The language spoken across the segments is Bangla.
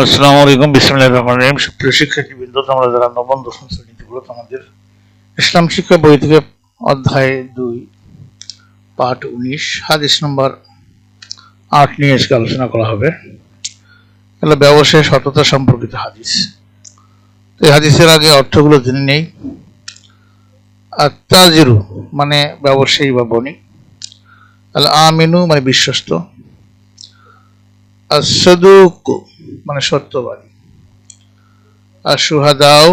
আসসালামু আলাইকুম, বিসমিল্লাহির রহমানির রহিম। সুপ্রিয় শিক্ষার্থীবৃন্দ, তোমরা যারা নবম দশম শ্রেণীতে পড়ো, তোমাদের ইসলাম শিক্ষা বই থেকে অধ্যায় 2 পাঠ 19 হাদিস নম্বর 8 নিয়ে আজকে আলোচনা করা হবে। এগুলো ব্যবসায় সততা সম্পর্কিত হাদিস। এই হাদিসের আগে অর্থগুলো জেনে নেই। আত-তাজিরু মানে ব্যবসায়ী বা বণিক, আল আমিনু মানে বিশ্বস্ত, as-সাদুক মানে সত্যবাদী, আর শুহাদাও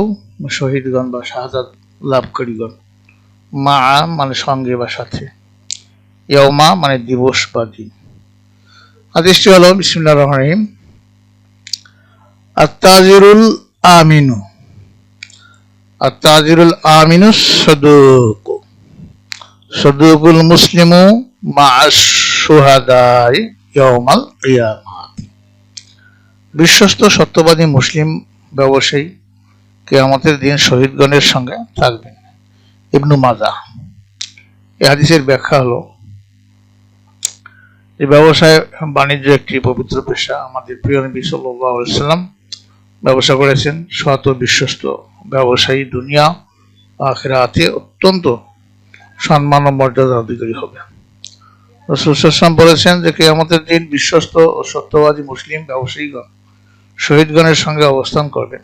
শহীদগণ বা শাহাদাত লাভকারীগণ, মা মানে সঙ্গে বা সাথে, ইয়াউমা মানে দিবস বা দিন। হাদিসটি হলো বিসমিল্লাহির রহমানির রহিম। আত-তাজিরুল আমিনু, আত-তাজিরুল আমিনু সাদুক, সাদুকুল মুসলিমু মা'আশ শুহাদাই ইয়াউমাল কিয়ামাহ। বিশ্বস্ত সত্যবাদী মুসলিম ব্যবসায়ী কিয়ামতের দিন শহীদগণের সঙ্গে থাকবেন। ইবনু মাজাহ। এই হাদিসের ব্যাখ্যা হলো, এই ব্যবসায় বাণিজ্য একটি পবিত্র পেশা। আমাদের প্রিয় নবী সাল্লাল্লাহু আলাইহি ওয়াসাল্লাম ব্যবসা করেছেন। সৎ ও বিশ্বস্ত ব্যবসায়ী দুনিয়া আখিরাতে অত্যন্ত সম্মান ও মর্যাদার অধিকারী হবে। রাসূল সাল্লাল্লাহু আলাইহি ওয়াসাল্লাম বলেছেন যে কিয়ামতের দিন বিশ্বস্ত ও সত্যবাদী মুসলিম ব্যবসায়ীগণ শহীদগণের সঙ্গে অবস্থান করবেন।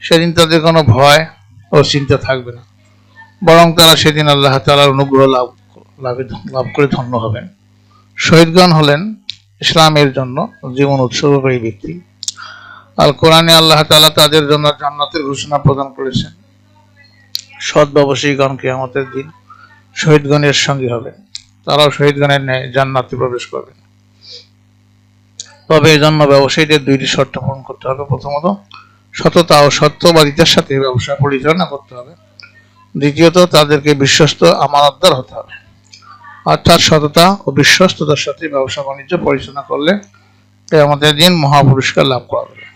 সেদিন তাদের কোনো ভয় ও চিন্তা থাকবে না, বরং তারা সেদিন আল্লাহ তাআলার অনুগ্রহ লাভ করে ধন্য হবেন। শহীদগণ হলেন ইসলামের জন্য জীবন উৎসর্গকারী ব্যক্তি। আল কোরআনে আল্লাহ তাআলা তাদের জন্য জান্নাতের ঘোষণা প্রদান করেছেন। সৎ ব্যবসায়ীগণ কিয়ামতের দিন শহীদগণের সঙ্গী হবেন, তারাও শহীদগণের ন্যায় জান্নাতে প্রবেশ করবেন। তবে এজন্য ব্যবসায়ীদের 2টি শর্ত পূরণ করতে হবে। প্রথমত, সততা ও সত্যবাদিতার সাথে ব্যবসা পরিচালনা করতে হবে। দ্বিতীয়ত, তাদেরকে বিশ্বস্ত আমানতদার হতে হবে। অর্থাৎ সততা ও বিশ্বস্ততার সাথে ব্যবসা বাণিজ্য পরিচালনা করলে কিয়ামতের দিন মহাপুরস্কার লাভ করা যাবে।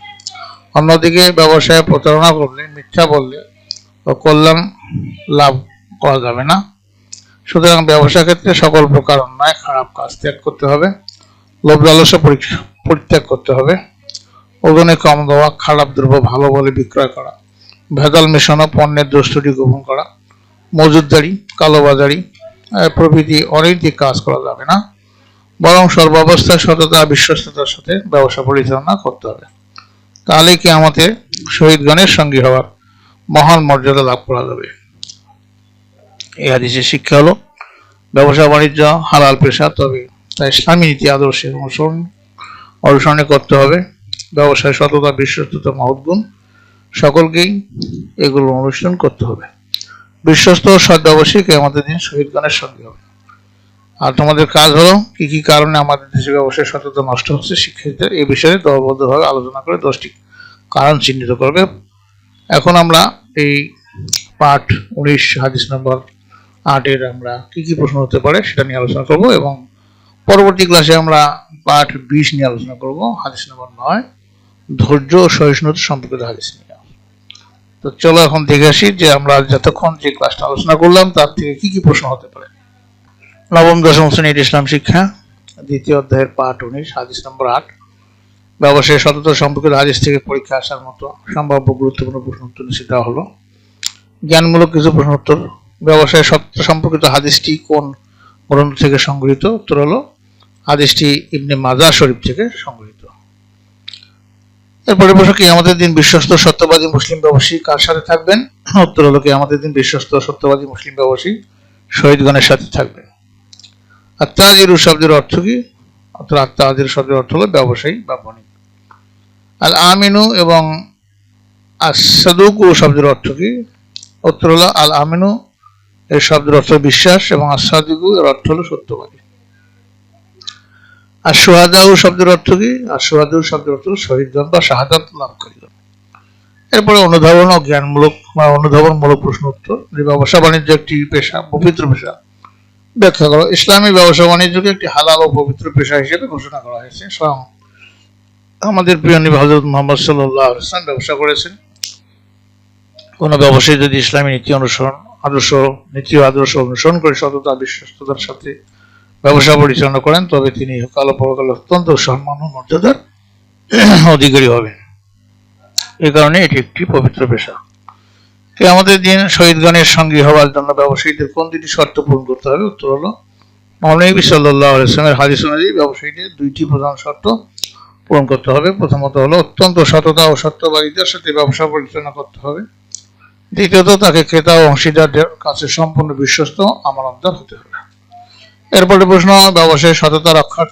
অন্যদিকে ব্যবসায় প্রতারণা করলে, মিথ্যা বললে ও কল্যাণ লাভ করা যাবে না। সুতরাং ব্যবসা ক্ষেত্রে সকল প্রকার অন্যায় খারাপ কাজ ত্যাগ করতে হবে। লোভ লালসা পরিত্যাগ করতে হবে। ওজনে কম দেওয়া, খারাপ দ্রব্য ভালো বলে বিক্রয় করা, ভেজাল মেশানো পণ্যের দোষ ত্রুটি গোপন করা, মজুদদারি, কালোবাজারি প্রভৃতি অনৈতিক কাজ করা যাবে না, বরং সর্বাবস্থায় সততা বিশ্বস্ততার সাথে ব্যবসা পরিচালনা করতে হবে। তাহলে কি আমাদের শহীদগণের সঙ্গী হওয়ার মহান মর্যাদা লাভ করা যাবে। এই হাদিসের শিক্ষা হলো, ব্যবসা বাণিজ্য হালাল পেশা, তবে তা ইসলামী নীতি আদর্শের অনুসরণ করতে হবে। ব্যবসায় সততা বিশ্বস্ততা মহৎ গুণ, সকলকেই এগুলো অনুসরণ করতে হবে। বিশ্বস্ত ও সৎ ব্যবসায়ী কিয়ামতের দিন শহীদগণের সঙ্গে হবে। আর তোমাদের কাজ হলো কি কি কারণে আমাদের দেশে ব্যবসায় সততা নষ্ট হচ্ছে, শিক্ষার্থীদের এই বিষয়ে দলবদ্ধভাবে আলোচনা করে 10টি কারণ চিহ্নিত করবে। এখন আমরা এই পাঠ 19 হাদিস নম্বর 8 আমরা কি কি প্রশ্ন হতে পারে সেটা নিয়ে আলোচনা করব, এবং পরবর্তী ক্লাসে আমরা পাঠ 20 নিয়ে আলোচনা করব, হাদিস নম্বর 9 ধৈর্য ও সহিষ্ণুতা সম্পর্কিত হাদিস নিয়ে। তো চলো এখন দেখে আসি যে আমরা যতক্ষণ যে ক্লাসটা আলোচনা করলাম তার থেকে কি কি প্রশ্ন হতে পারে। নবম দশম শ্রেণীর ইসলাম শিক্ষা দ্বিতীয় অধ্যায়ের পাঠ 19 হাদিস নম্বর 8 ব্যবসায় সততা সম্পর্কিত হাদিস থেকে পরীক্ষা আসার মতো সম্ভাব্য গুরুত্বপূর্ণ প্রশ্ন উত্তর নিচে দেওয়া হলো। জ্ঞানমূলক কিছু প্রশ্ন উত্তর। ব্যবসায় সততা সম্পর্কিত হাদিসটি কোন গ্রন্থ থেকে সংগৃহীত? উত্তর হলো হাদিসটি ইবনে মাজাহ শরীফ থেকে সংগৃহীত। এরপরে প্রশ্ন, কিয়ামতের দিন বিশ্বস্ত সত্যবাদী মুসলিম ব্যবসায়ী কার সাথে থাকবেন? উত্তর হলো কিয়ামতের দিন বিশ্বস্ত সত্যবাদী মুসলিম ব্যবসায়ী শহীদগণের সাথে থাকবেন। আত-তাজিরু শব্দের অর্থ কি? আত-তাজিরু শব্দের অর্থ হলো ব্যবসায়ী বা বণিক। আল আমিনু এবং আস-সাদুকু শব্দের অর্থ কি? উত্তর হলো আল আমিনু এর শব্দের অর্থ বিশ্বাস এবং আস-সাদুকু এর অর্থ হলো সত্যবাদী। আর শুহাদাউ শব্দের অর্থ কি? আর শুহাদাউ শব্দের অর্থ হলো শহীদগণ বা শাহাদাত লাভকারীগণ। এরপরে অনুধাবন ও জ্ঞানমূলক বা অনুধাবনমূলক প্রশ্ন উত্তর। যে ব্যবসা বাণিজ্য একটি পেশা, পবিত্র পেশা, ব্যাখ্যা করো। ইসলামী ব্যবসা বাণিজ্যকে একটি হালাল ও পবিত্র পেশা হিসেবে ঘোষণা করা হয়েছে। স্বয়ং আমাদের প্রিয় নবী হযরত মুহাম্মদ সাল্লাল্লাহু আলাইহি ওয়াসাল্লাম ব্যবসা করেছেন। কোন ব্যবসায়ী যদি ইসলামী নীতি অনুসরণ করে সততা বিশ্বস্ততার সাথে ব্যবসা পরিচালনা করেন, তবে তিনি ইহকাল ও পরকালে অত্যন্ত সম্মান ও মর্যাদার অধিকারী হবে। এ কারণে এটি একটি পবিত্র পেশা। কিয়ামতের দিন শহীদগণের সঙ্গী হওয়ার জন্য ব্যবসায়ীদের কোন দুটি শর্ত পূরণ করতে হবে? উত্তর হলো, নবী সাল্লাল্লাহু আলাইহি ওয়াসাল্লামের হাদিস অনুযায়ী ব্যবসায়ীদের দুইটি প্রধান শর্ত পূরণ করতে হবে। প্রথমত হলো অত্যন্ত সততা ও সত্যবাদিতার সাথে ব্যবসা পরিচালনা করতে হবে। দ্বিতীয়ত তাকে ক্রেতা ও অংশীদারদের কাছে সম্পূর্ণ বিশ্বস্ত আমানতদার হতে হবে। এরপরে প্রশ্ন, ব্যবসায় সততা রক্ষার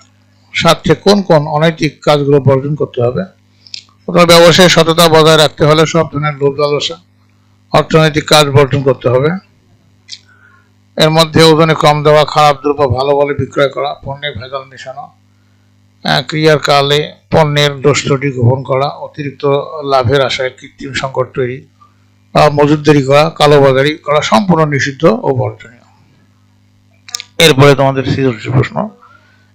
স্বার্থে কোন কোন অনৈতিক কাজগুলো বর্জন করতে হবে? ব্যবসায় সততা বজায় রাখতে হলে সব ধরনের লোভ লালসা, অর্থনৈতিক কাজ বর্জন করতে হবে। এর মধ্যে ওজনে কম দেওয়া, খারাপ দ্রব্য ভালো বলে বিক্রয় করা, পণ্যে ভেজাল মেশানো, ক্রিয়ার কালে পণ্যের দোষ ত্রুটি গোপন করা, অতিরিক্ত লাভের আশায় কৃত্রিম সংকট তৈরি বা মজুতদারি করা, কালোবাজারি করা সম্পূর্ণ নিষিদ্ধ ও বর্জনীয়। এরপরে তোমাদের সৃজনশীল প্রশ্ন।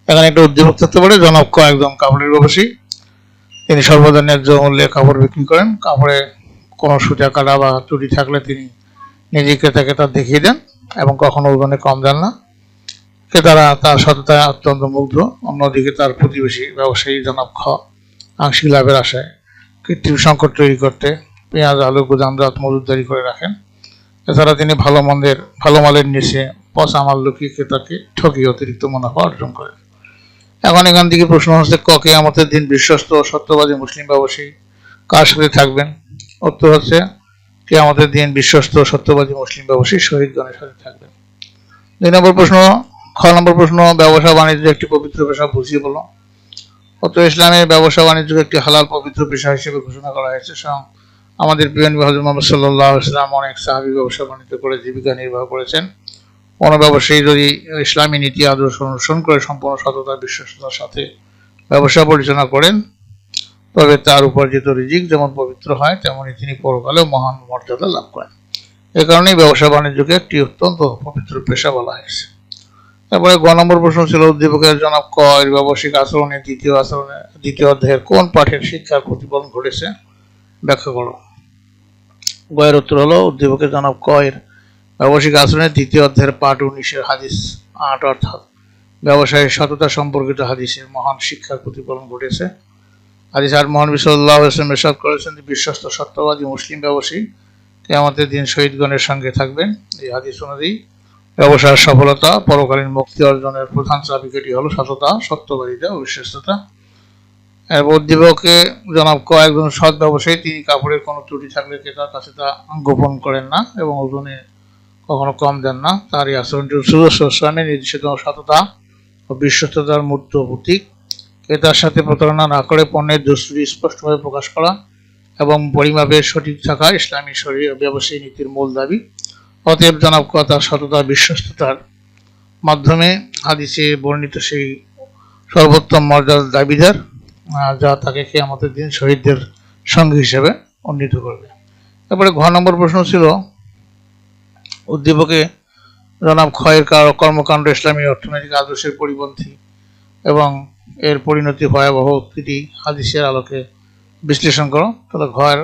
এখানে একটা উদ্দীপক থাকতে পারে। জনাব ক একজন কাপড়ের ব্যবসায়ী। তিনি সর্বদা ন্যায্য মূল্যে কাপড় বিক্রি করেন। কাপড়ে কোনো সুতা কাটা বা ত্রুটি থাকলে তিনি নিজে ক্রেতাকে তা দেখিয়ে দেন এবং কখনো ওজনে কম দেন না। ক্রেতারা তার সততায় অত্যন্ত মুগ্ধ। অন্যদিকে তার প্রতিবেশী ব্যবসায়ী জনাব খ আংশিক লাভের আশায় কৃত্রিম সংকট তৈরি করতে পেঁয়াজ, আলু গুদামজাত মজুতদারি করে রাখেন। এছাড়া তিনি ভালো মালের নিচে পচা মাল লুকিয়ে ক্রেতাকে ঠকিয়ে অতিরিক্ত মুনাফা অর্জন করেন। এখন এখান থেকে প্রশ্ন হচ্ছে, কিয়ামতের দিন বিশ্বস্ত ও সত্যবাদী মুসলিম ব্যবসায়ী কার সাথে থাকবেন? উত্তর হচ্ছে, কিয়ামতের দিন বিশ্বস্ত ও সত্যবাদী মুসলিম ব্যবসায়ী শহীদগণের সাথে থাকবেন। 2 নম্বর প্রশ্ন, খ নম্বর প্রশ্ন, ব্যবসা বাণিজ্য একটি পবিত্র পেশা বুঝিয়ে বলো। ইসলামের ব্যবসা বাণিজ্য একটি হালাল পবিত্র পেশা হিসেবে ঘোষণা করা হয়েছে। আমাদের প্রিয় নবী হযরত মুহাম্মদ সাল্লাল্লাহু আলাইহি ওয়াসাল্লাম অনেক সাহাবী ব্যবসা বাণিজ্য করে জীবিকা নির্বাহ করেছেন। কোনো ব্যবসায়ী যদি ইসলামী নীতি আদর্শ অনুসরণ করে সম্পূর্ণ সততা বিশ্বস্ততার সাথে ব্যবসা পরিচালনা করেন, তবে তার উপার্জিত রিজিক যেমন পবিত্র হয়, তেমনি তিনি পরকালেও মহান মর্যাদা লাভ করেন। এ কারণেই ব্যবসা বাণিজ্যকে একটি অত্যন্ত পবিত্র পেশা বলা হয়েছে। তারপরে গ নম্বর প্রশ্ন ছিল, উদ্দীপকের জনাব ক এর ব্যবসায়িক আচরণের দ্বিতীয় অধ্যায়ের কোন পাঠের শিক্ষার প্রতিফলন ঘটেছে? ব্যাখ্যা করো। গ এর উত্তর হলো, উদ্দীপকের জনাব ক এর ব্যবসায়িক আচরণের 2য় অধ্যায়ের পাঠ 19 হাদিস 8 অর্থাৎ ব্যবসায়ের সততা সম্পর্কিত হাদিসের মহান শিক্ষার প্রতিফলন ঘটেছে। হাদিস 8 মহান নবী সাল্লাল্লাহু আলাইহি ওয়াসাল্লাম ইরশাদ করেছেন যে বিশ্বস্ত সত্যবাদী মুসলিম ব্যবসায়ী কিয়ামতের দিন শহীদগণের সঙ্গে থাকবেন। এই হাদিস অনুযায়ী ব্যবসার সফলতা পরকালীন মুক্তি অর্জনের প্রধান চাবিকাঠি হলো সততা, সত্যবাদিতা ও বিশ্বস্ততা। উদ্দীপকে জনাব ক একজন সৎ ব্যবসায়ী। তিনি কাপড়ের কোনো ত্রুটি থাকলে ক্রেতার কাছে তা গোপন করেন না এবং ওজনে কখনো কম দেন না। তার এই আচরণটি ইসলামে নির্দেশিত সততা ও বিশ্বস্ততার মূর্ত প্রতীক। ক্রেতার সাথে প্রতারণা না করে পণ্যের দোষ ত্রুটি স্পষ্টভাবে প্রকাশ করা এবং পরিমাপের সঠিক থাকা ইসলামী ব্যবসায়ী নীতির মূল দাবি। অতএব জনাব ক তার সততা বিশ্বস্ততার মাধ্যমে হাদিসে বর্ণিত সেই সর্বোত্তম মর্যাদার দাবিদার, যা তাকে কিয়ামতের দিন শহীদদের সঙ্গী হিসেবে উন্নীত করবে। তারপরে ঘ নম্বর প্রশ্ন ছিল, উদ্দীপকে জনাব ক্ষয়ের কর্মকাণ্ড ইসলামী অর্থনৈতিক আদর্শের পরিপন্থী এবং এর পরিণতি ভয়াবহ উক্তিটি হাদিসের আলোকে বিশ্লেষণ করো। তাহলে ঘয়ের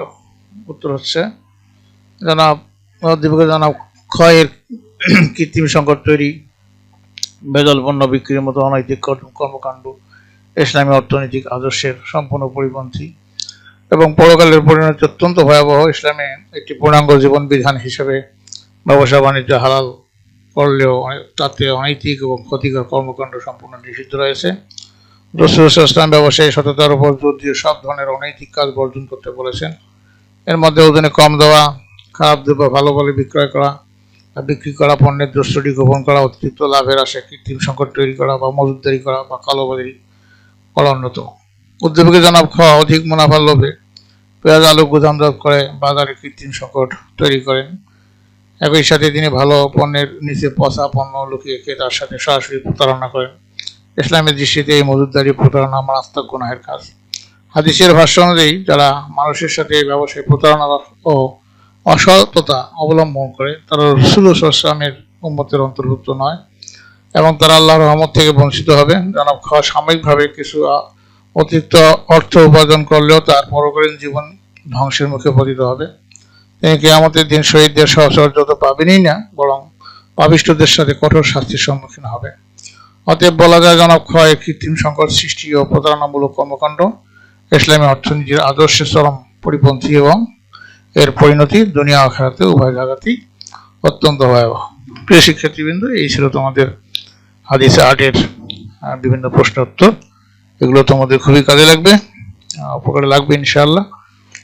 উত্তর হচ্ছে, উদ্দীপকে জনাব ক্ষয়ের কৃত্রিম সংকট তৈরি, ভেজাল পণ্য বিক্রির মতো অনৈতিক কর্মকাণ্ড ইসলামী অর্থনৈতিক আদর্শের সম্পূর্ণ পরিপন্থী এবং পরকালের পরিণতি অত্যন্ত ভয়াবহ। ইসলামে একটি পূর্ণাঙ্গ জীবন বিধান হিসেবে ব্যবসা বাণিজ্য হালাল করলেও তাতে অনৈতিক এবং ক্ষতিকর কর্মকাণ্ড সম্পূর্ণ নিষিদ্ধ রয়েছে। রাসূল সাল্লাল্লাহু আলাইহি ওয়াসাল্লাম ব্যবসায়ী সততার উপর জোর দিয়ে সব ধরনের অনৈতিক কাজ বর্জন করতে বলেছেন। এর মধ্যে ওজনে কম দেওয়া, খারাপ দ্রব্য ভালো বলে বিক্রি করা, পণ্যের দোষ ত্রুটি গোপন করা, অতিরিক্ত লাভের আশায় কৃত্রিম সংকট তৈরি করা বা মজুতদারি করা বা কালোবাজারি করা অন্যতম। উদ্দীপকে জনাব খ অধিক মুনাফার লোভে পেঁয়াজ, আলু গুদামজাত করে বাজারে কৃত্রিম সংকট তৈরি করেন। একই সাথে তিনি ভালো পণ্যের নিচে পচা পণ্য লুকিয়ে ক্রেতার সাথে সরাসরি প্রতারণা করেন। ইসলামের দৃষ্টিতে এই মজুতদারি প্রতারণা মারাত্মক গুনাহের কাজ। হাদিসের ভাষ্য অনুযায়ী যারা মানুষের সাথে ব্যবসায় প্রতারণা ও অসততা অবলম্বন করে তারা রাসূল সাল্লাল্লাহু আলাইহি ওয়াসাল্লামের উম্মতের অন্তর্ভুক্ত নয় এবং তারা আল্লাহর রহমত থেকে বঞ্চিত হবে। জনাব খ সাময়িকভাবে কিছু অতিরিক্ত অর্থ উপার্জন করলেও তার পরকালীন জীবন ধ্বংসের মুখে পতিত হবে। তিনি কিয়ামতের দিন শহীদদের সহচর্য পাবেনই না, বরং পাপিষ্ঠদের সাথে কঠোর শাস্তির সম্মুখীন হবে। অতএব বলা যায় জনাব খ এর কৃত্রিম সংকট সৃষ্টি ও প্রতারণামূলক কর্মকাণ্ড ইসলামী অর্থনীতির আদর্শের চরম পরিপন্থী এবং এর পরিণতি দুনিয়া আখিরাতে উভয় জায়গাতেই অত্যন্ত ভয়াবহ। প্রিয় শিক্ষার্থীবৃন্দ, এই ছিল তোমাদের হাদিস 8-এর বিভিন্ন প্রশ্ন উত্তর। এগুলো তোমাদের খুবই কাজে লাগবে, উপকারে লাগবে ইনশাআল্লাহ।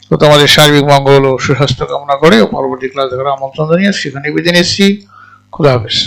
তো তোমাদের সার্বিক মঙ্গল ও সুস্বাস্থ্য কামনা করে পরবর্তী ক্লাস দেখার আমন্ত্রণ জানিয়ে সেখানে বিদায় নিচ্ছি। খুদা হাফেজ।